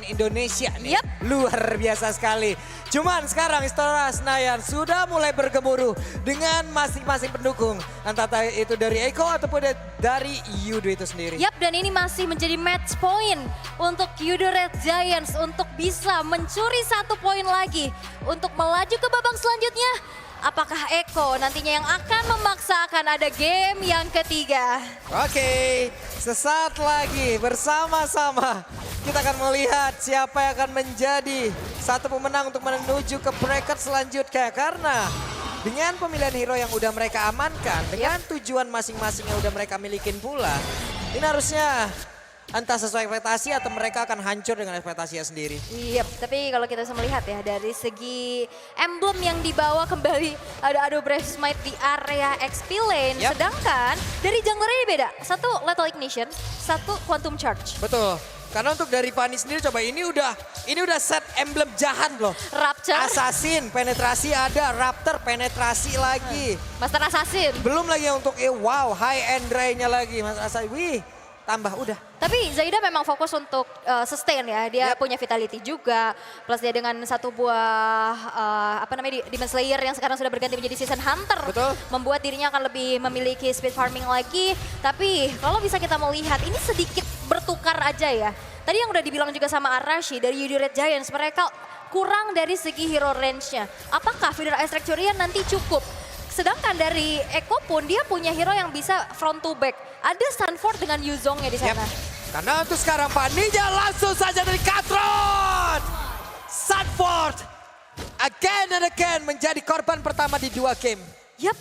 Indonesia nih. Yep. Luar biasa sekali. Cuman sekarang Istora Senayan sudah mulai bergemuruh dengan masing-masing pendukung. Entah itu dari Eko ataupun dari Yudo itu sendiri. Yap, dan ini masih menjadi match point untuk Yudo Red Giants untuk bisa mencuri 1 poin lagi untuk melaju ke babak selanjutnya. Apakah Eko nantinya yang akan memaksakan ada game yang ketiga? Oke, sesaat lagi bersama-sama kita akan melihat siapa yang akan menjadi satu pemenang untuk menuju ke bracket selanjutnya. Karena dengan pemilihan hero yang udah mereka amankan, dengan tujuan masing-masing yang udah mereka milikin pula, ini harusnya entah sesuai ekspektasi atau mereka akan hancur dengan ekspektasinya sendiri. Iya, tapi kalau kita bisa melihat ya dari segi emblem yang dibawa kembali ada Ado Breath Smite di area XP lane. Yep. Sedangkan dari jungler ini beda, satu Lethal Ignition, satu Quantum Charge. Betul. Karena untuk dari Fanny sendiri coba ini udah set emblem jahat loh. Rapture. Assassin, penetrasi ada, Raptor penetrasi lagi. Master Assassin. Belum lagi untuk wow, high end ray-nya lagi Mas Assassin. Wih, tambah udah. Tapi Zaida memang fokus untuk sustain ya. Dia punya vitality juga. Plus dia dengan satu buah Demon Slayer yang sekarang sudah berganti menjadi Season Hunter. Betul. Membuat dirinya akan lebih memiliki speed farming lagi. Tapi kalau bisa kita melihat ini sedikit bertukar aja ya. Tadi yang udah dibilang juga sama Arashi dari Yudo Red Giants. Mereka kurang dari segi hero range-nya. Apakah Feeder Ice Rectorian nanti cukup? Sedangkan dari Eko pun dia punya hero yang bisa front to back. Ada Sanford dengan Yuzongnya di sana. Karena untuk sekarang Fanny-nya langsung saja dari Katron. Sanford again and again menjadi korban pertama di 2 game. Yap,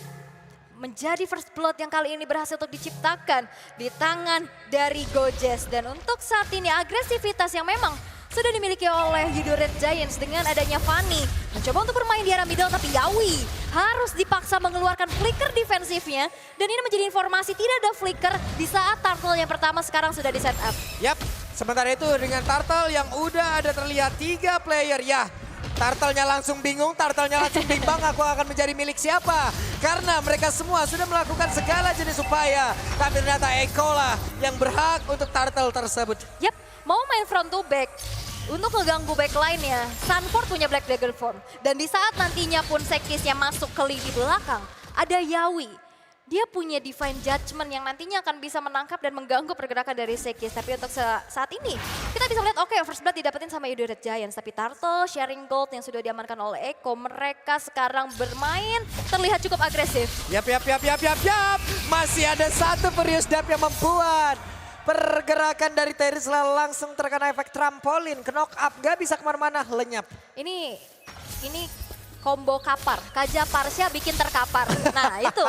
menjadi first blood yang kali ini berhasil untuk diciptakan di tangan dari Gojes. Dan untuk saat ini agresivitas yang memang sudah dimiliki oleh Yudo Red Giants dengan adanya Fanny. Mencoba untuk bermain di arah middle tapi Yawi harus dipaksa mengeluarkan flicker defensifnya. Dan ini menjadi informasi tidak ada flicker di saat turtle yang pertama sekarang sudah di setup. Yap, sementara itu dengan turtle yang udah ada terlihat 3 player ya. Turtle-nya langsung bingung, turtle-nya langsung bimbang aku akan menjadi milik siapa. Karena mereka semua sudah melakukan segala jenis upaya. Tapi ternyata Eko lah yang berhak untuk turtle tersebut. Yap, mau main front to back. Untuk ngeganggu backline-nya, Sanford punya Black Dagger Form. Dan di saat nantinya pun Sekisnya masuk ke lini belakang, ada Yawi. Dia punya Divine Judgment yang nantinya akan bisa menangkap dan mengganggu pergerakan dari Sekis. Tapi untuk saat ini, kita bisa melihat oke, first blood didapetin sama Yudo Red Giants. Tapi Turtle, sharing gold yang sudah diamankan oleh Eko, mereka sekarang bermain terlihat cukup agresif. Yap. Masih ada satu Furious Dap yang membuat pergerakan dari Terisla langsung terkena efek trampolin. Ke knock up, gak bisa kemana-mana, lenyap. Ini combo kapar, Kaja Parsya bikin terkapar. Nah itu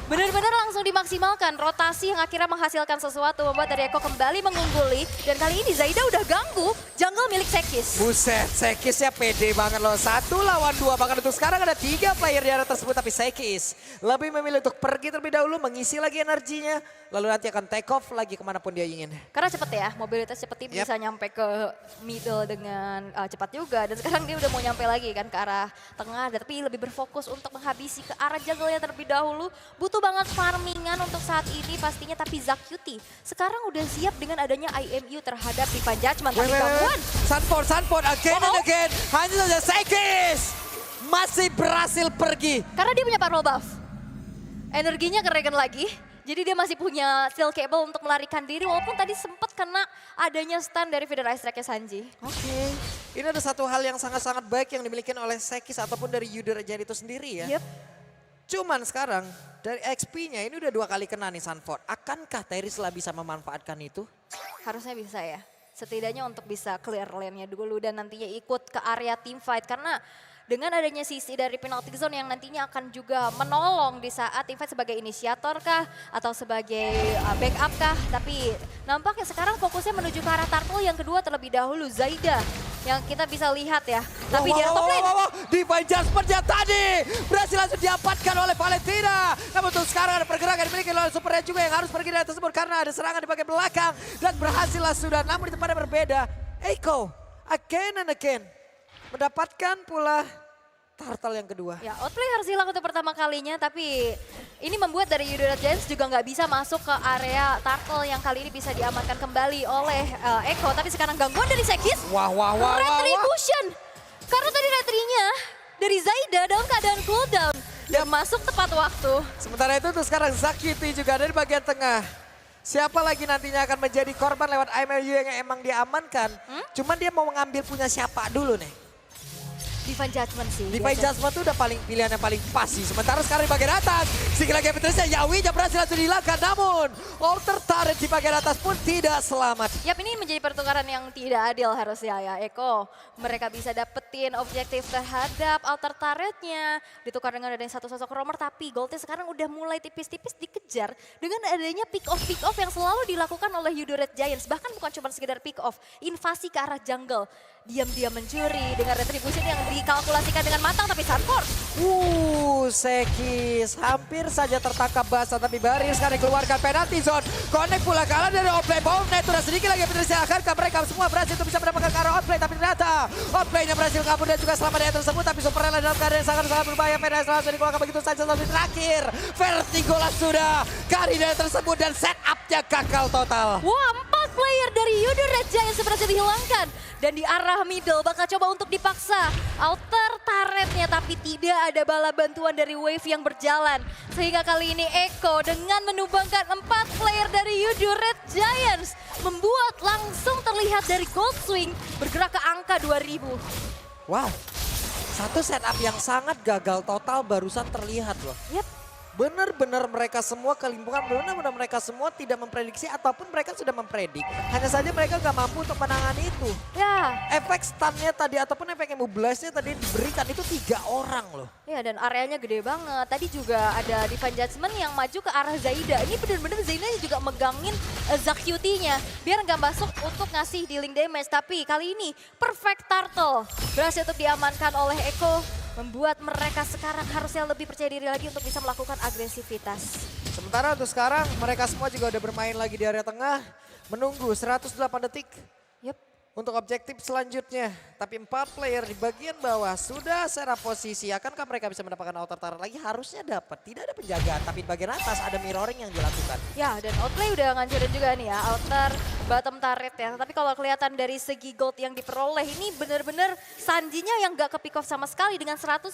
benar-benar langsung dimaksimalkan. Rotasi yang akhirnya menghasilkan sesuatu membuat dari Eko kembali mengungguli. Dan kali ini Zaida udah ganggu jungle milik Sekis. Buset, Sekisnya pede banget loh. 1 lawan 2, bahkan untuk sekarang ada 3 player di area tersebut. Tapi Sekis lebih memilih untuk pergi terlebih dahulu, mengisi lagi energinya. Lalu nanti akan take off lagi kemanapun dia ingin. Karena cepet ya, mobilitas cepet bisa nyampe ke middle dengan cepat juga. Dan sekarang dia udah mau nyampe lagi kan ke arah tengah. Tapi lebih berfokus untuk menghabisi ke arah jungle-nya terlebih dahulu. Butuh banget farmingan untuk saat ini pastinya. Tapi Zakyuti sekarang udah siap dengan adanya IMU terhadap Divine Judgment. Tapi gangguan. Sanford again and again. Hanya saja Sekis masih berhasil pergi. Karena dia punya power buff. Energinya ke Regen lagi. Jadi dia masih punya steel cable untuk melarikan diri walaupun tadi sempat kena adanya stun dari Feeder Ice Strike-nya Sanji. Oke. Ini ada satu hal yang sangat-sangat baik yang dimiliki oleh Sekis ataupun dari Yudo Red Giants itu sendiri ya. Yep. Cuman sekarang dari XP-nya ini udah 2 kali kena nih Sanford. Akankah Terisla bisa memanfaatkan itu? Harusnya bisa ya. Setidaknya untuk bisa clear lane-nya dulu dan nantinya ikut ke area team fight. Karena dengan adanya sisi dari penalty zone yang nantinya akan juga menolong di saat team fight sebagai inisiator kah atau sebagai backup kah. Tapi nampaknya sekarang fokusnya menuju ke arah turtle yang kedua terlebih dahulu Zaida. Yang kita bisa lihat ya. Tapi di top lane. Divine Judgment-nya tadi berhasil langsung diamankan oleh Valentina. Namun untuk sekarang ada pergerakan dimiliki oleh Super Red juga yang harus pergi dari tersebut. Karena ada serangan di bagian belakang. Dan berhasil sudah, namun di tempat yang berbeda. Eko, again and again. Mendapatkan pula turtle yang kedua. Ya, outplay harus hilang untuk pertama kalinya, tapi Ini membuat dari Red Giants juga nggak bisa masuk ke area turtle yang kali ini bisa diamankan kembali oleh Eko. Tapi sekarang gangguan dari Sekis. Wah. Retribution. Karena tadi retrinya dari Zaida dalam keadaan cooldown. Dia masuk tepat waktu. Sementara itu tuh sekarang Zakiti juga dari bagian tengah. Siapa lagi nantinya akan menjadi korban lewat IMLU yang emang diamankan. Cuman dia mau mengambil punya siapa dulu nih. Divine Judgment sih. Divine Judgment tuh udah pilihan yang paling pas sih. Sementara sekarang di bagian atas, single lagi Petrusnya Yawi berhasil langsung dihilangkan. Namun, outer turret di bagian atas pun tidak selamat. Yap, ini menjadi pertukaran yang tidak adil harusnya ya Eko. Mereka bisa dapetin objektif terhadap outer turretnya. Ditukar dengan adanya satu sosok roamer, tapi Goldnya sekarang udah mulai tipis-tipis dikejar. Dengan adanya pick off yang selalu dilakukan oleh Red Giants. Bahkan bukan cuma sekedar pick off, invasi ke arah jungle. Diam-diam mencuri dengan retribution yang dikalkulasikan dengan matang, tapi Sunforce. Sekis hampir saja tertangkap basah, tapi Baris sekarang dikeluarkan penalty zone. Connect pula kalah dari Outplay. Bomb net udah sedikit lagi Petrusnya. Akankah mereka semua berhasil untuk bisa mendapatkan ke arah Outplay, tapi ternyata Outplaynya berhasil kabur dan juga selamat dari tersebut. Tapi Superella dalam keadaan yang sangat berbahaya. Penalty langsung dikeluarkan begitu saja sampai terakhir. Vertigo lah sudah. Kari dari tersebut dan setupnya gagal total. Wah, 4 player dari Red Giants berhasil dihilangkan. Dan di arah middle bakal coba untuk dipaksa outer turretnya, tapi tidak ada bala bantuan dari Wave yang berjalan. Sehingga kali ini Eko dengan menumbangkan 4 player dari Red Giants membuat langsung terlihat dari Goldswing bergerak ke angka 2000. Wow, satu setup yang sangat gagal total barusan terlihat loh. Yap. Benar-benar mereka semua kelimpungan, benar-benar mereka semua tidak memprediksi ataupun mereka sudah mempredik. Hanya saja mereka nggak mampu untuk menangani itu. Ya. Efek stunnya tadi ataupun efek immobilize-nya tadi diberikan itu 3 orang loh. Ya, dan areanya gede banget. Tadi juga ada Divine Judgment yang maju ke arah Zaida. Ini benar-benar Zaida juga megangin Zakyuti-nya. Biar nggak masuk untuk ngasih dealing damage. Tapi kali ini Perfect Turtle berhasil untuk diamankan oleh Eko. Membuat mereka sekarang harusnya lebih percaya diri lagi untuk bisa melakukan agresivitas. Sementara untuk sekarang mereka semua juga udah bermain lagi di area tengah. Menunggu 108 detik. Yep. Untuk objektif selanjutnya, tapi 4 player di bagian bawah sudah serap posisi. Akankah mereka bisa mendapatkan outer turret lagi? Harusnya dapat. Tidak ada penjagaan, tapi di bagian atas ada mirroring yang dilakukan. Ya, dan Outplay udah ngancurin juga nih ya, outer bottom turret ya. Tapi kalau kelihatan dari segi gold yang diperoleh, ini benar-benar Sanjinya yang gak ke pick off sama sekali dengan 100%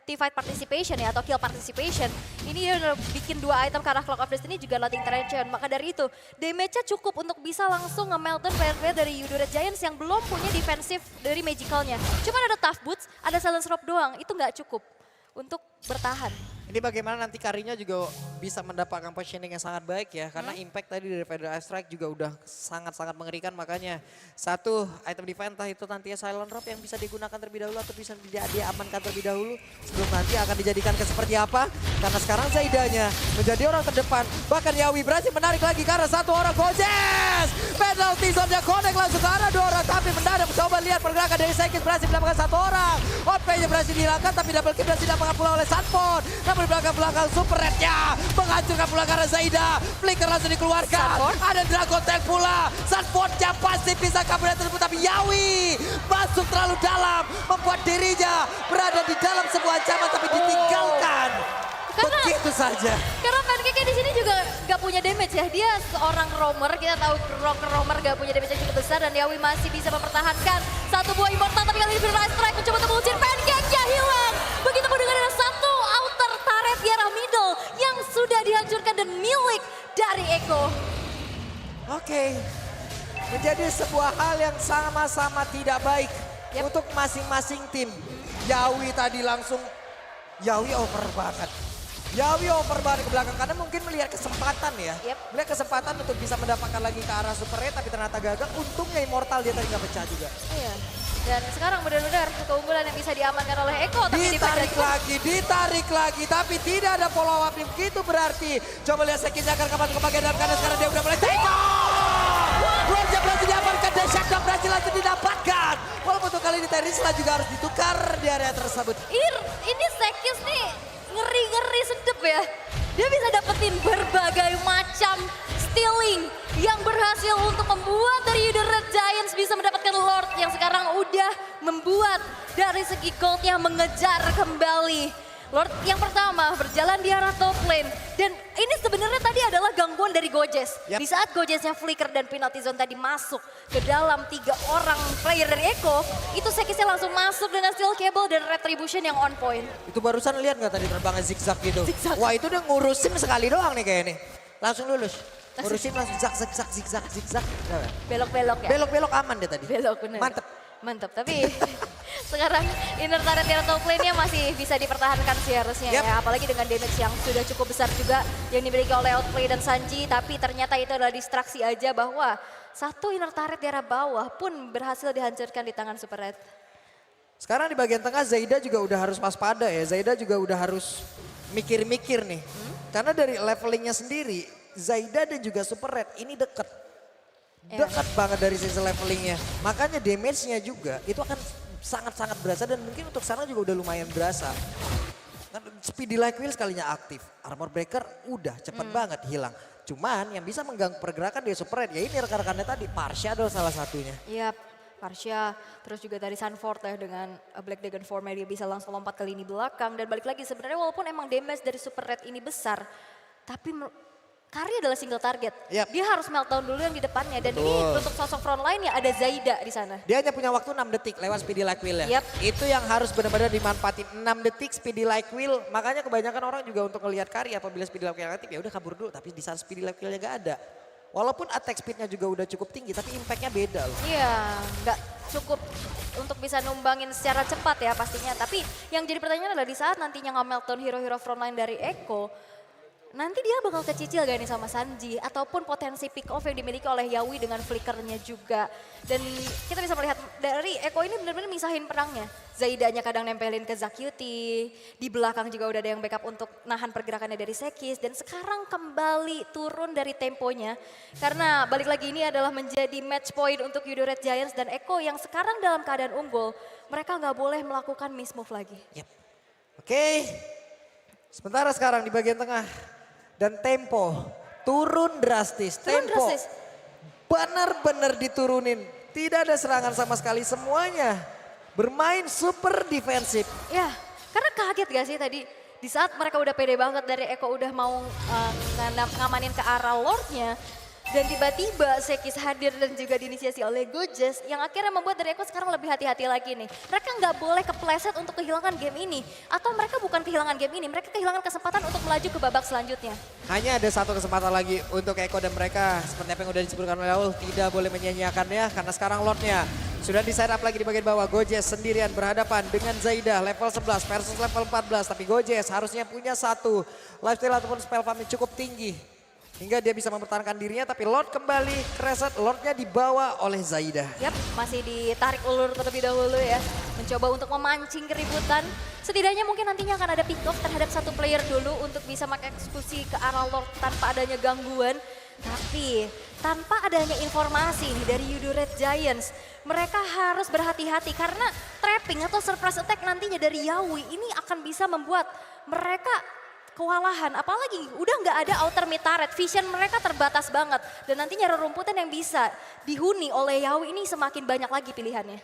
teamfight participation ya, atau kill participation. Ini dia udah bikin 2 item ke arah Clock of Destiny juga Lighting Trenchant. Maka dari itu, damage-nya cukup untuk bisa langsung nge-meltdown player-player dari Red Giants yang belum punya defensif dari Magicalnya. Cuman ada Tough Boots, ada Silence Robe doang, itu nggak cukup untuk bertahan. Ini bagaimana nanti Karinya juga bisa mendapatkan positioning yang sangat baik ya. Karena impact tadi dari Federal Strike juga udah sangat-sangat mengerikan. Makanya satu item defense entah itu nantinya Silent Robe yang bisa digunakan terlebih dahulu atau bisa diamankan terlebih dahulu. Sebelum nanti akan dijadikan ke seperti apa. Karena sekarang Zaidanya menjadi orang terdepan. Bahkan Yawi berhasil menarik lagi karena 1 orang Gojez. Penalty zone-nya connect langsung ke arah 2 orang. Tapi mendadak coba lihat pergerakan dari Sekis berhasil mendapatkan 1 orang. Outplay-nya berhasil dihilangkan tapi double kill berhasil didapatkan pula oleh Sunford. Namun di belakang Super Red-nya menghancurkan pula karena Zaida. Flicker langsung dikeluarkan. Ada Dragon Tail pula. Sunford-nya pasti bisa kabur dari tersebut. Tapi Yawi masuk terlalu dalam. Membuat dirinya berada di dalam sebuah ancaman tapi ditinggalkan. Begitu saja. Karena Pancake di sini juga gak punya damage ya. Dia seorang roamer, kita tahu roamer gak punya damage yang cukup besar. Dan Yawi masih bisa mempertahankan 1 buah immortal. Tapi kali ini Federal Strike mencoba untuk mengusir Pancake-nya hilang. Begitu pun dengan ada 1 outer turret di arah middle yang sudah dihancurkan dan milik dari Eko. Oke, menjadi sebuah hal yang sama-sama tidak baik untuk masing-masing tim. Yawi tadi langsung, Yawi over banget. Yawi over banget ke belakang karena mungkin melihat kesempatan ya. Melihat kesempatan untuk bisa mendapatkan lagi ke arah Super Red tapi ternyata gagal. Untungnya Immortal dia tadi nggak pecah juga. Iya. Dan sekarang benar-benar keunggulan yang bisa diamankan oleh Eko. Tapi ditarik lagi, tapi tidak ada follow up. Begitu berarti, coba lihat Sekisnya akan kembali ke bagian dalam karena sekarang dia udah mulai take off. Roja berhasil diamankan dan Shutdown berhasil langsung didapatkan. Walaupun untuk kali ini Terisla juga harus ditukar di area tersebut. Ini Sekis nih ngeri-ngeri sedep ya. Dia bisa dapetin berbagai macam stealing yang berhasil untuk membuat dari Red Giants bisa mendapatkan Lord yang sekarang udah membuat dari segi goldnya mengejar kembali Lord yang pertama berjalan di arah top lane. Dan ini sebenarnya tadi adalah gangguan dari Gojes. Yap. Di saat Gojesnya flicker dan penalty zone tadi masuk ke dalam 3 orang player dari Eko, itu Sekisnya langsung masuk dengan steel cable dan retribution yang on point. Itu barusan lihat nggak tadi terbangnya zigzag gitu? Zigzag. Wah itu udah ngurusin sekali doang nih kayaknya nih. Langsung lulus. Ngurusin langsung zigzag. Belok-belok ya. Belok-belok aman deh tadi. Belok bener. Mantep. Tapi sekarang inner turret yang top lane-nya masih bisa dipertahankan sih harusnya Yap. ya. Apalagi dengan damage yang sudah cukup besar juga yang dimiliki oleh Outplay dan Sanji. Tapi ternyata itu adalah distraksi aja bahwa satu inner turret di arah bawah pun berhasil dihancurkan di tangan Super Red. Sekarang di bagian tengah Zaida juga udah harus waspada ya. Zaida juga udah harus mikir-mikir nih. Karena dari levelingnya sendiri, Zaida dan juga Super Red ini deket. Ya. Dekat banget dari sisi levelingnya. Makanya damage-nya juga itu akan sangat-sangat berasa dan mungkin untuk sana juga udah lumayan berasa. Kan Speedy Like Wheel sekalinya aktif. Armor Breaker udah cepet banget hilang. Cuman yang bisa mengganggu pergerakan dia Super Red ya ini rekan-rekannya tadi. Parsha adalah salah satunya. Iya, Parsha, terus juga dari Sunford ya dengan Black Dragon Form dia bisa langsung lompat ke lini belakang. Dan balik lagi sebenarnya walaupun emang damage dari Super Red ini besar, tapi Kari adalah single target. Yap. Dia harus meltdown dulu yang di depannya. Dan ini untuk sosok frontline ya ada Zaida di sana. Dia hanya punya waktu 6 detik lewat Speedy Like Wheel ya. Yap. Itu yang harus benar-benar dimanfaatin 6 detik Speedy Like Wheel. Makanya kebanyakan orang juga untuk ngelihat Kari apabila Speedy Like Wheel aktif ya udah kabur dulu. Tapi di saat Speedy Like Wheel-nya gak ada. Walaupun attack speed-nya juga udah cukup tinggi tapi impact-nya beda loh. Iya, nggak cukup untuk bisa numbangin secara cepat ya pastinya. Tapi yang jadi pertanyaan adalah di saat nantinya nge-meltdown hero-hero frontline dari Eko, nanti dia bakal kecicil gak nih sama Sanji ataupun potensi pick off yang dimiliki oleh Yawi dengan flickernya juga. Dan kita bisa melihat dari Eko ini benar-benar misahin perangnya. Zaidanya kadang nempelin ke Zakyuti, di belakang juga udah ada yang backup untuk nahan pergerakannya dari Sekis. Dan sekarang kembali turun dari temponya karena balik lagi ini adalah menjadi match point untuk Yudo Red Giants dan Eko yang sekarang dalam keadaan unggul. Mereka nggak boleh melakukan mismove lagi. Yep. Oke, sementara sekarang di bagian tengah. Dan tempo turun drastis. Turun Tempo drastis. benar-benar diturunin. Tidak ada serangan sama sekali semuanya. Bermain super defensif. Ya, karena kaget gak sih tadi di saat mereka udah pede banget dari Eko udah mau ngamanin ke arah Lordnya. Dan tiba-tiba Sekis hadir dan juga diinisiasi oleh Gojes yang akhirnya membuat dari Eko sekarang lebih hati-hati lagi nih. Mereka nggak boleh kepleset untuk kehilangan game ini. Atau mereka bukan kehilangan game ini, mereka kehilangan kesempatan untuk melaju ke babak selanjutnya. Hanya ada satu kesempatan lagi untuk Eko dan mereka. Seperti apa yang udah disebutkan oleh Raul, tidak boleh menyanyiakannya karena sekarang Lordnya sudah di set up lagi di bagian bawah. Gojes sendirian berhadapan dengan Zaida level 11 versus level 14. Tapi Gojes harusnya punya satu lifesteal ataupun spell farm yang cukup tinggi. Hingga dia bisa mempertahankan dirinya tapi Lord kembali ke reset. Lordnya dibawa oleh Zaida. Yap, masih ditarik ulur terlebih dahulu ya. Mencoba untuk memancing keributan. Setidaknya mungkin nantinya akan ada pick off terhadap satu player dulu untuk bisa mengeksekusi ke arah Lord tanpa adanya gangguan. Tapi tanpa adanya informasi nih dari Yudo Red Giants, mereka harus berhati-hati karena trapping atau surprise attack nantinya dari Yawi ini akan bisa membuat mereka kewalahan. Apalagi udah nggak ada outer mid turret, vision mereka terbatas banget. Dan nantinya rerumputan yang bisa dihuni oleh Yawi ini semakin banyak lagi pilihannya.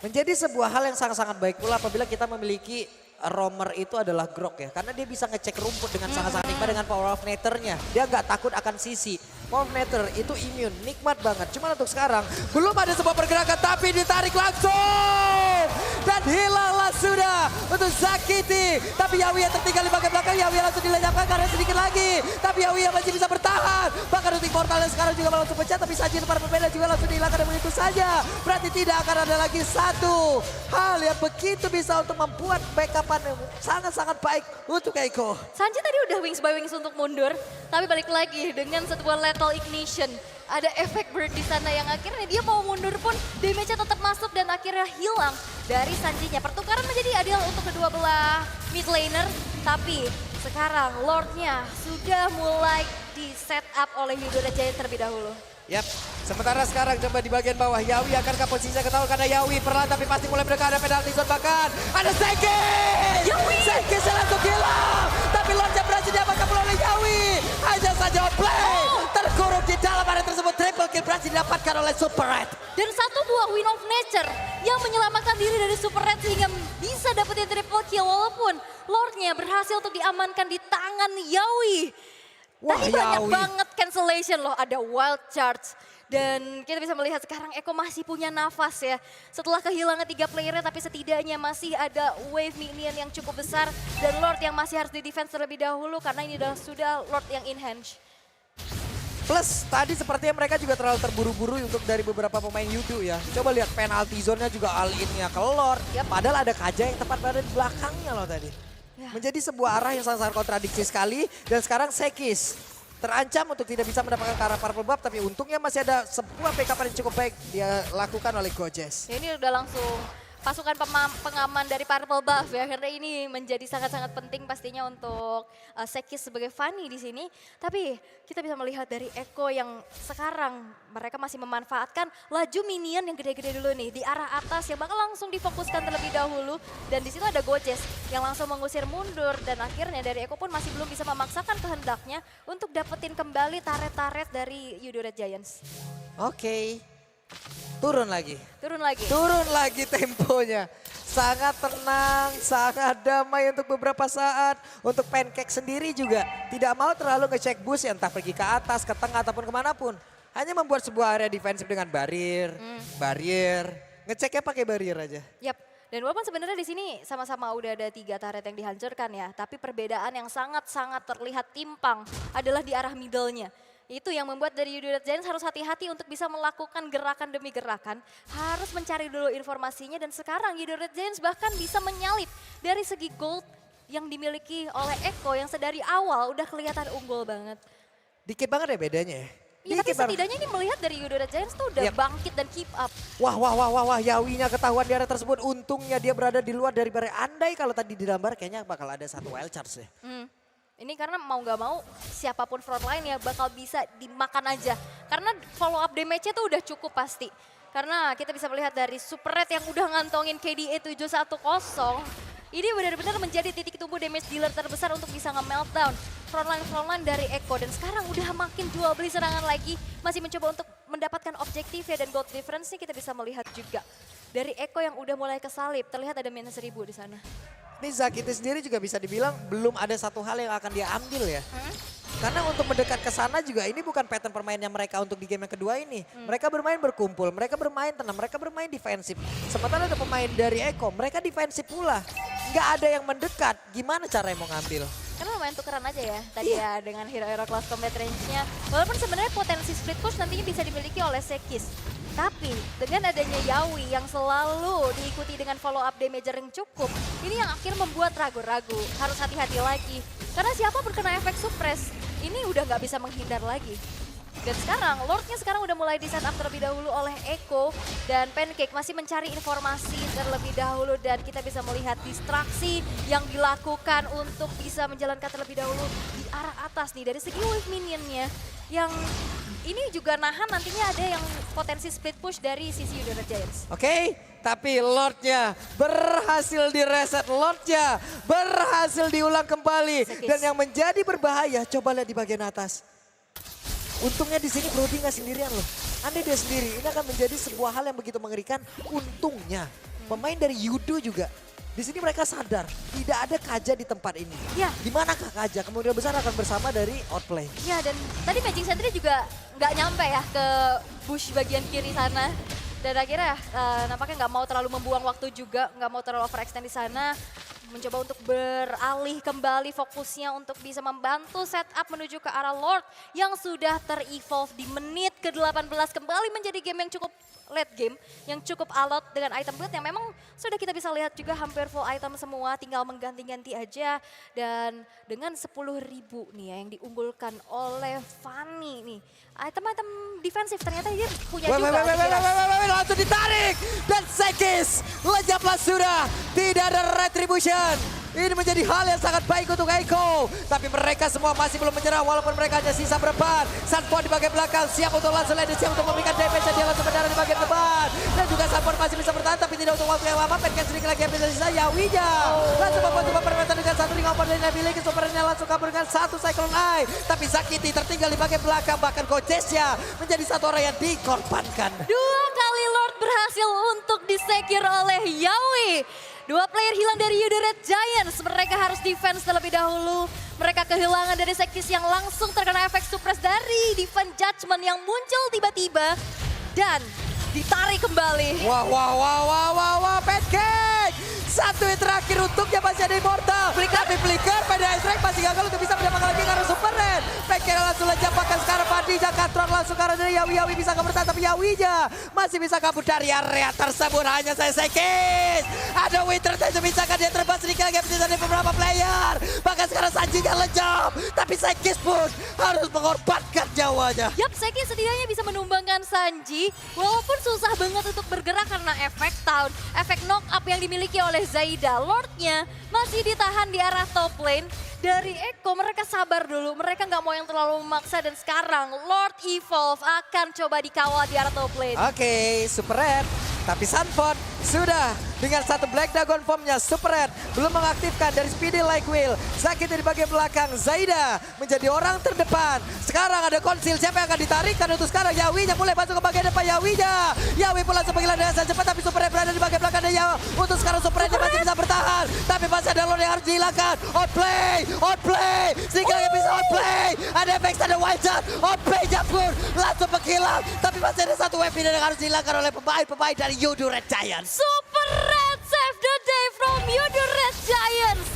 Menjadi sebuah hal yang sangat-sangat baik pula apabila kita memiliki roamer itu adalah Grok ya. Karena dia bisa ngecek rumput dengan sangat-sangat nikmat dengan power of nature-nya. Dia nggak takut akan sisi. Power of nature itu immune, nikmat banget. Cuman untuk sekarang belum ada sebuah pergerakan tapi ditarik langsung. Dan hilanglah sudah untuk Zakiti. Tapi Yawi yang tertinggal di bagian belakang, Yawi langsung dilenyapkan karena sedikit lagi. Tapi Yawi yang masih bisa bertahan. Bahkan untuk portal yang sekarang juga langsung pecah. Tapi Sanji depan pembeda juga langsung dihilangkan dan begitu saja. Berarti tidak akan ada lagi satu hal yang begitu bisa untuk membuat backupan yang sangat-sangat baik untuk Eko. Sanji tadi udah wings by wings untuk mundur, tapi balik lagi dengan sebuah lethal ignition. Ada efek bird di sana yang akhirnya dia mau mundur pun damage-nya tetap masuk dan akhirnya hilang dari Sanjinya. Pertukaran menjadi adil untuk kedua belah mid laner, tapi sekarang Lordnya sudah mulai di set up oleh Yudo Red Giants terlebih dahulu. Yap, sementara sekarang coba di bagian bawah Yawi akankah posisinya ketahuan karena Yawi perlahan tapi pasti mulai mendekat ada penalti zone bahkan ada Sekis! Yawi! Sekis yang langsung hilang tapi Lordnya berhasil diamankan oleh Yawi. Hanya saja play terkurung di dalam area tersebut triple kill berhasil didapatkan oleh Super Red. Dan satu buah Win of Nature yang menyelamatkan diri dari Super Red sehingga bisa dapetin triple kill. Walaupun Lordnya berhasil untuk diamankan di tangan Yawi. Wah, Tadi banyak Yawi. banget cancellation loh, ada wild charge. Dan kita bisa melihat sekarang Eko masih punya nafas ya. Setelah kehilangan 3 playernya tapi setidaknya masih ada wave minion yang cukup besar. Dan Lord yang masih harus di-defense terlebih dahulu karena ini sudah Lord yang in hand. Plus tadi sepertinya mereka juga terlalu terburu-buru untuk dari beberapa pemain Yudu ya. Coba lihat penalty zone-nya juga all in-nya ke Lord. Yap. Padahal ada Kaja yang tepat berada di belakangnya loh tadi. Ya. Menjadi sebuah arah yang sangat kontradiksi sekali. Dan sekarang Sekis terancam untuk tidak bisa mendapatkan ke arah Purple Buff. Tapi untungnya masih ada sebuah backup yang cukup baik dia lakukan oleh Gojes. Ya, ini udah langsung pasukan pengaman dari Purple Buff ya, karena ini menjadi sangat-sangat penting pastinya untuk Sekis sebagai Fanny di sini. Tapi kita bisa melihat dari Eko yang sekarang mereka masih memanfaatkan laju minion yang gede-gede dulu nih di arah atas yang bakal langsung difokuskan terlebih dahulu. Dan di situ ada Gojes yang langsung mengusir mundur dan akhirnya dari Eko pun masih belum bisa memaksakan kehendaknya untuk dapetin kembali taret-taret dari Yudo Red Giants. Oke. Turun lagi. Turun lagi. Turun lagi temponya. Sangat tenang, sangat damai untuk beberapa saat. Untuk Pancake sendiri juga tidak mau terlalu ngecek boost ya, entah pergi ke atas, ke tengah ataupun kemanapun. Hanya membuat sebuah area defensif dengan barrier, ngeceknya pakai barrier aja. Yap. Dan walaupun sebenarnya di sini sama-sama udah ada 3 turret yang dihancurkan ya, tapi perbedaan yang sangat-sangat terlihat timpang adalah di arah middle-nya. Itu yang membuat dari Yudo Red Giants harus hati-hati untuk bisa melakukan gerakan demi gerakan. Harus mencari dulu informasinya dan sekarang Yudo Red Giants bahkan bisa menyalip dari segi gold yang dimiliki oleh Eko yang sedari awal udah kelihatan unggul banget. Dikit banget ya bedanya ya. Ya, tapi Dikit banget. setidaknya ini melihat dari Yudo Red Giants tuh udah Yep. bangkit dan keep up. Wah, Yawinya ketahuan di area tersebut. Untungnya dia berada di luar dari barrier. Andai kalau tadi di dalam barrier kayaknya bakal ada satu wild charge deh. Ini karena mau nggak mau siapapun frontline ya bakal bisa dimakan aja. Karena follow up damage-nya tuh udah cukup pasti. Karena kita bisa melihat dari Super Red yang udah ngantongin KDA 710. Ini benar-benar menjadi titik tumbuh damage dealer terbesar untuk bisa nge-meltdown frontline dari Eko. Dan sekarang udah makin jual beli serangan lagi. Masih mencoba untuk mendapatkan objektif ya dan gold difference nih kita bisa melihat juga. Dari Eko yang udah mulai kesalip, terlihat ada minus 1000 di sana. Ini Zakiti sendiri juga bisa dibilang belum ada satu hal yang akan dia ambil ya. Karena untuk mendekat ke sana juga ini bukan pattern permainnya mereka untuk di game yang kedua ini. Mereka bermain berkumpul, mereka bermain tenang, mereka bermain defensif. Sementara ada pemain dari Eko, mereka defensif pula. Nggak ada yang mendekat, gimana caranya mau ngambil? Karena lumayan tukeran aja ya tadi ya dengan hero-hero kelas combat range-nya. Walaupun sebenarnya potensi split push nantinya bisa dimiliki oleh Sekis. Tapi dengan adanya Yawi yang selalu diikuti dengan follow up damage yang cukup, ini yang akhirnya membuat ragu-ragu. Harus hati-hati lagi. Karena siapapun kena efek suppress, ini udah nggak bisa menghindar lagi. Dan sekarang Lordnya sekarang udah mulai di setup terlebih dahulu oleh Eko. Dan Pancake masih mencari informasi terlebih dahulu. Dan kita bisa melihat distraksi yang dilakukan untuk bisa menjalankan terlebih dahulu di arah atas nih. Dari segi wave minionnya yang ini juga nahan nantinya ada yang potensi split push dari sisi Yudo Red Giants. Oke, tapi Lordnya berhasil direset, Lordnya berhasil diulang kembali. Sekis. Dan yang menjadi berbahaya, coba lihat di bagian atas. Untungnya di sini Brody nggak sendirian loh. Andai dia sendiri, ini akan menjadi sebuah hal yang begitu mengerikan. Untungnya pemain dari Yudo juga. Di sini mereka sadar tidak ada Kaja di tempat ini. Ya. Di manakah Kaja? Kemungkinan besar akan bersama dari Outplay. Ya dan tadi Magic Sentry juga nggak nyampe ya ke bush bagian kiri sana. Dan akhirnya nampaknya nggak mau terlalu membuang waktu juga, nggak mau terlalu overextend di sana. Mencoba untuk beralih kembali fokusnya untuk bisa membantu setup menuju ke arah Lord yang sudah ter-evolve di menit ke-18 kembali menjadi game yang cukup late game, yang cukup alot dengan item build yang memang sudah kita bisa lihat juga hampir full item semua, tinggal mengganti-ganti aja. Dan dengan 10.000 nih ya yang diunggulkan oleh Fanny nih. Item-item defensif ternyata dia punya juga. Langsung ditarik dan Sekis lejaplah sudah, tidak ada retribution. Ini menjadi hal yang sangat baik untuk Echo. Tapi mereka semua masih belum menyerah walaupun mereka hanya sisa berempat. Sunford di bagian belakang siap untuk langsung landing, siap untuk memberikan damage dan dia langsung mendarat di bagian depan. Dan juga Sunford masih bisa bertahan tapi tidak untuk waktu yang lama. Pancake sedikit lagi yang bisa sisa Yawinya. Langsung membuat super perimeter dengan satu ring open dan memiliki supernya langsung kabur dengan satu Cyclone Eye. Tapi Sakiti tertinggal di bagian belakang, bahkan Gojesnya menjadi satu orang yang dikorbankan. 2 kali Lord berhasil untuk disekir oleh Yawi. 2 player hilang dari Yudo Red Giants. Mereka harus defense terlebih dahulu. Mereka kehilangan dari Sekis yang langsung terkena efek suppress dari Divine Judgment yang muncul tiba-tiba. Dan ditarik kembali. Wah, Pancake! Satu yang terakhir untuknya masih ada Immortal. Tapi Flicker pada Ezreal masih gagal untuk bisa mendapatkan lagi karena Super Red. Pancake langsung lejapakan sekarang Padi. Jakatron langsung karena dari Yawi bisa kabur tapi Yawinya masih bisa kabur dari area tersebut. Hanya saya Sekis. Ada Winter Tide bisa dia terbang sedikit lagi dari beberapa player. Bahkan sekarang Sanjinya lejam. Tapi Sekis pun harus mengorbankan nyawanya. Yap, Sekis setidaknya bisa menumbangkan Sanji. Walaupun susah banget untuk bergerak karena efek Town, efek knock up yang dimiliki oleh Zaida. Lordnya masih ditahan di arah top lane. Dari Echo mereka sabar dulu, mereka nggak mau yang terlalu memaksa dan sekarang Lord Evolve akan coba dikawal di arah top lane. Oke, Super Red. Tapi Sunford sudah dengan satu Black Dragon formnya. Super Red belum mengaktifkan dari Speedy Like Will. Sakit di bagian belakang. Zaida menjadi orang terdepan. Sekarang ada konsil. Siapa yang akan ditarikkan untuk sekarang? Yawinya mulai masuk ke bagian depan. Yawi pula sembilan dengan sangat cepat. Tapi Super Red berada di bagian belakang. Dan untuk sekarang Super Red masih bisa bertahan. Tapi masih ada Lord yang harus dihilangkan. Outplay. Sehingga bisa outplay. Ada efek ada wild shot. Outplay-nya pun langsung menghilang. Tapi masih ada satu weapon yang harus dihilangkan oleh pemain-pemain dari Yudo Red Giants. Super Red save the day from Yudo Red Giants.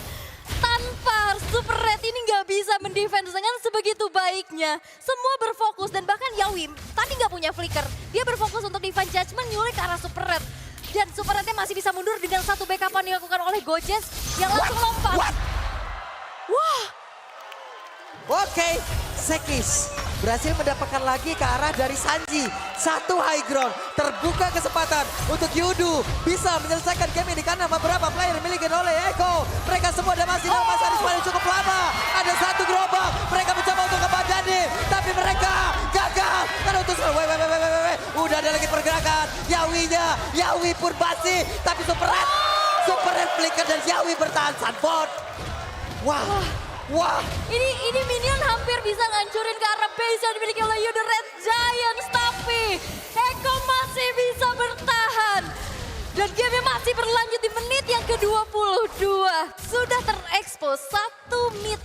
Tanpa Super Red ini nggak bisa mendefense dengan sebegitu baiknya. Semua berfokus dan bahkan Yawi tadi nggak punya flicker. Dia berfokus untuk Divine Judgment nyulik ke arah Super Red. Dan Super Rednya masih bisa mundur dengan satu backupan yang dilakukan oleh Gojes yang langsung lompat. Wah. Oke, Sekis berhasil mendapatkan lagi ke arah dari Sanji. Satu high ground, terbuka kesempatan untuk Yudo bisa menyelesaikan game ini karena beberapa player dimiliki oleh Echo. Mereka semua ada masih dalam masa respawn yang cukup lama. Ada satu gerobak, mereka mencoba untuk kembali, tapi mereka gagal. Karena untuk udah ada lagi pergerakan. Yawi pun masih, tapi Super Red flicker dan Yawi bertahan. Sunford. Wah. Ini minion hampir bisa ngancurin ke arah base yang dimiliki oleh Yudo Red Giants. Tapi Echo masih bisa bertahan. Dan game masih berlanjut di menit yang ke-22. Sudah terekspos satu mid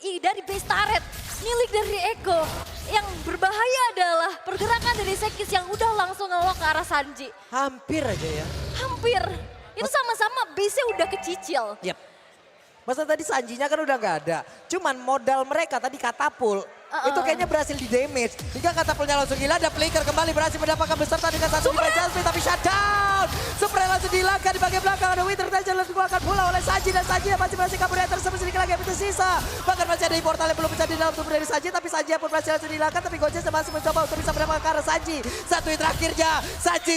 dari base turret milik dari Echo. Yang berbahaya adalah pergerakan dari Sekis yang udah langsung ngelok ke arah Sanji. Hampir aja ya. Hampir. Itu sama-sama base-nya udah kecicil. Yap. Masa tadi Sanjinya kan udah nggak ada. Cuman modal mereka tadi katapul. Itu kayaknya berhasil di damage. Hingga katapulnya langsung gila. Dan Flicker kembali berhasil mendapatkan beserta dengan satu Divine Judgment. Tapi shutdown. Super langsung dihilangkan di bagian belakang. Ada Winter Tide langsung dikeluarkan pula oleh Sanji. Dan Sanji masih berhasil kabur yang tersebut sedikit lagi yang tersisa. Bahkan masih ada Immortal yang belum menjadi dalam tubuh dari Sanji. Tapi Sanji pun berhasil langsung dihilangkan. Tapi Gojes masih mencoba untuk bisa mendapatkan ke arah Sanji. Satu yang terakhirnya. Sanji.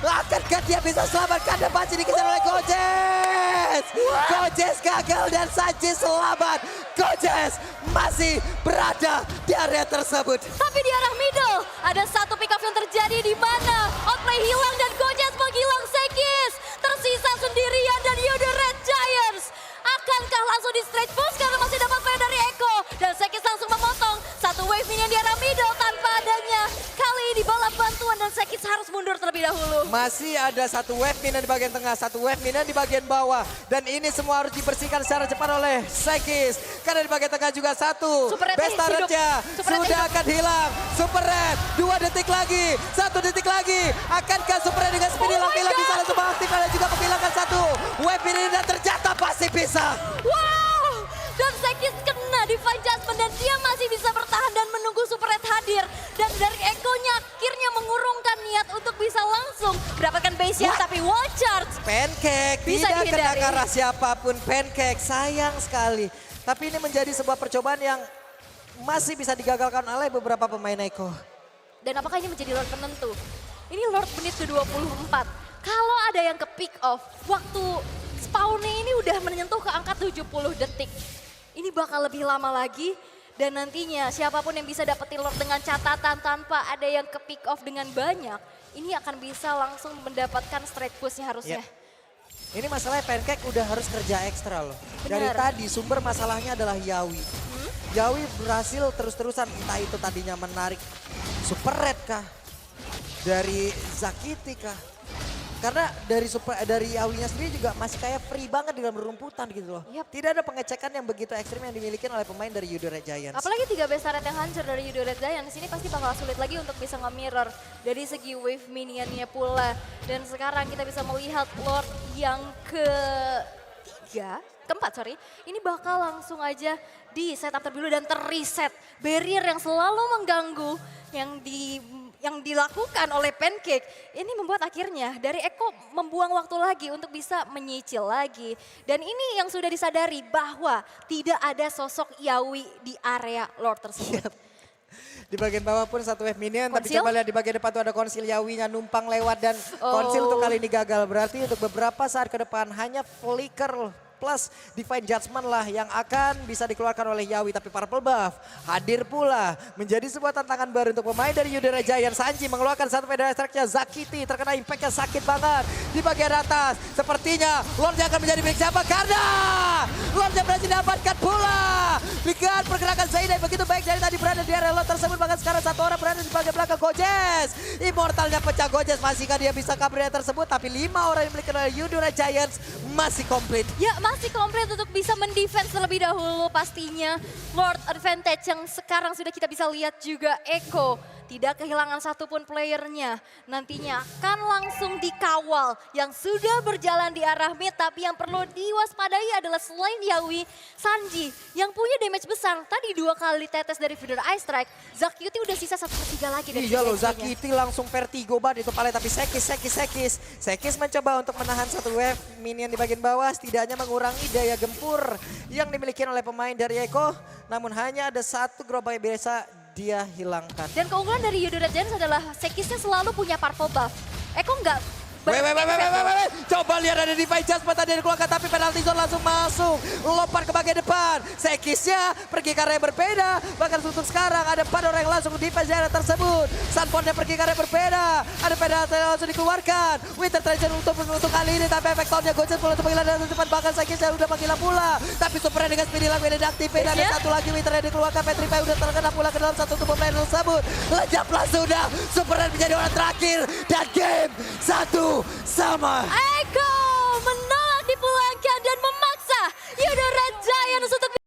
Akankah dia bisa selamatkan dan masih dikejar oleh Gojes. Gojes gagal dan Sanji selamat. Gojes masih berada di area tersebut. Tapi di arah middle ada satu pick up yang terjadi di mana outplay hilang dan Gojes menghilang Sekis. Tersisa sendirian dan Yudo Red Giants. Akankah langsung di straight push karena masih dapat play dari Echo. Dan Sekis langsung memotong satu wave minion di arah middle tanpa adanya kali ini bala bantuan dan Sekis harus mundur terlebih dahulu. Masih ada satu wave minion di bagian tengah, satu wave minion di bagian bawah. Dan ini semua harus dibersihkan secara cepat oleh Sekis. Karena di bagian tengah juga satu. Best turretnya sudah akan hilang. Super Red, 2 detik lagi, 1 detik lagi. Akankah Super Red dengan speedy Lampilah bisa langsung mengaktifkan dan juga menghilangkan satu wave minion dan ternyata pasti bisa. Wow, dan Sekis kena Divine Judgment dan dia masih bisa bertahan dan menunggu Super Red hadir. Dan dari Echo-nya akhirnya mengurungkan niat untuk bisa langsung mendapatkan base-nya. Tapi wall charge. Pancake, Bisa tidak kena dihindari. ke arah siapapun. Pancake, sayang sekali. Tapi ini menjadi sebuah percobaan yang masih bisa digagalkan oleh beberapa pemain Echo. Dan apakah ini menjadi Lord penentu? Ini Lord menit ke-24. Kalau ada yang ke pick off, waktu respawnnya ini udah menyentuh ke angka 70 detik. Ini bakal lebih lama lagi. Dan nantinya siapapun yang bisa dapetin Lord dengan catatan tanpa ada yang ke pick off dengan banyak. Ini akan bisa langsung mendapatkan straight pushnya harusnya. Ini masalahnya Pancake udah harus kerja ekstra loh. Dari Bener. tadi sumber masalahnya adalah Yawi. Yawi berhasil terus-terusan, entah itu tadinya menarik super red kah? Dari Zakiti kah? Karena dari Yawinya sendiri juga masih kayak free banget di dalam rumputan gitu loh. Yap. Tidak ada pengecekan yang begitu ekstrim yang dimiliki oleh pemain dari Yudo Red Giants. Apalagi 3 base turret yang hancur dari Yudo Red Giants, ini pasti bakal sulit lagi untuk bisa nge-mirror dari segi wave minionnya pula. Dan sekarang kita bisa melihat Lord yang keempat sorry, ini bakal langsung aja di setup terlebih dulu dan terreset. Barrier yang selalu mengganggu yang dilakukan oleh Pancake, ini membuat akhirnya dari Eko membuang waktu lagi untuk bisa menyicil lagi. Dan ini yang sudah disadari bahwa tidak ada sosok Yawi di area Lord tersebut. Di bagian bawah pun satu wave minion, tapi Konsil? coba lihat di bagian depan tuh ada konsil Yawinya numpang lewat dan konsil untuk kali ini gagal. Berarti untuk beberapa saat ke depan hanya flicker plus Divine Judgment lah yang akan bisa dikeluarkan oleh Yawi. Tapi Purple Buff hadir pula menjadi sebuah tantangan baru untuk pemain dari Yudo Red Giants. Sanji mengeluarkan satu pedal strike-nya, Zakiti terkena impactnya sakit banget di bagian atas. Sepertinya Lordnya akan menjadi milik siapa? Karena Lordnya berhasil dapatkan pula. Lihat pergerakan Zaida begitu baik dari tadi berada di area Lord tersebut. Bahkan sekarang satu orang berada di bagian belakang Gojes. Immortalnya pecah Gojes, masihkah dia bisa kabur dari tersebut? Tapi 5 orang yang dimiliki oleh Yudo Red Giants masih komplit. Ya masih komplit untuk bisa mendefense terlebih dahulu pastinya. Lord advantage yang sekarang sudah kita bisa lihat juga Eko. Tidak kehilangan satupun playernya. Nantinya akan langsung dikawal yang sudah berjalan di arah mid. Tapi yang perlu diwaspadai adalah selain Yawi, Sanji yang punya damage besar. Tadi 2 kali tetes dari Feeder Ice Strike. Zakiti udah sisa 1/3 lagi dari Iya loh, HP-nya. Zakiti langsung vertigo banget itu paling, tapi Sekis mencoba untuk menahan satu wave minion di bagian bawah, setidaknya mengurangi daya gempur yang dimiliki oleh pemain dari Eko. Namun hanya ada satu gerobak yang biasa dia hilangkan. Dan keunggulan dari Yudo Red Giants adalah Sekisnya selalu punya purple buff. Eko nggak Wait. Coba lihat ada Divine Judgment tadi dikeluarkan, tapi penalty zone langsung masuk. Lompat ke bagian depan. Sekisnya pergi ke area yang berbeda. Bahkan untuk sekarang ada 4 orang yang langsung defense area tersebut. Sunportnya pergi ke area yang berbeda. Ada penalty yang langsung dikeluarkan. Winter Treasure untuk kali ini, tapi efek soundnya Gojes pula untuk panggilan dan cepat. Bahkan Sekisnya udah panggilan pula. Tapi Supernya dengan speedy lang tidak diaktifin. Ada satu lagi Winter yang dikeluarkan. Petrify udah terkena pula ke dalam satu tubuh player tersebut. Lejaplah sudah. Supernya menjadi orang terakhir. Dan game 1 sama. Eko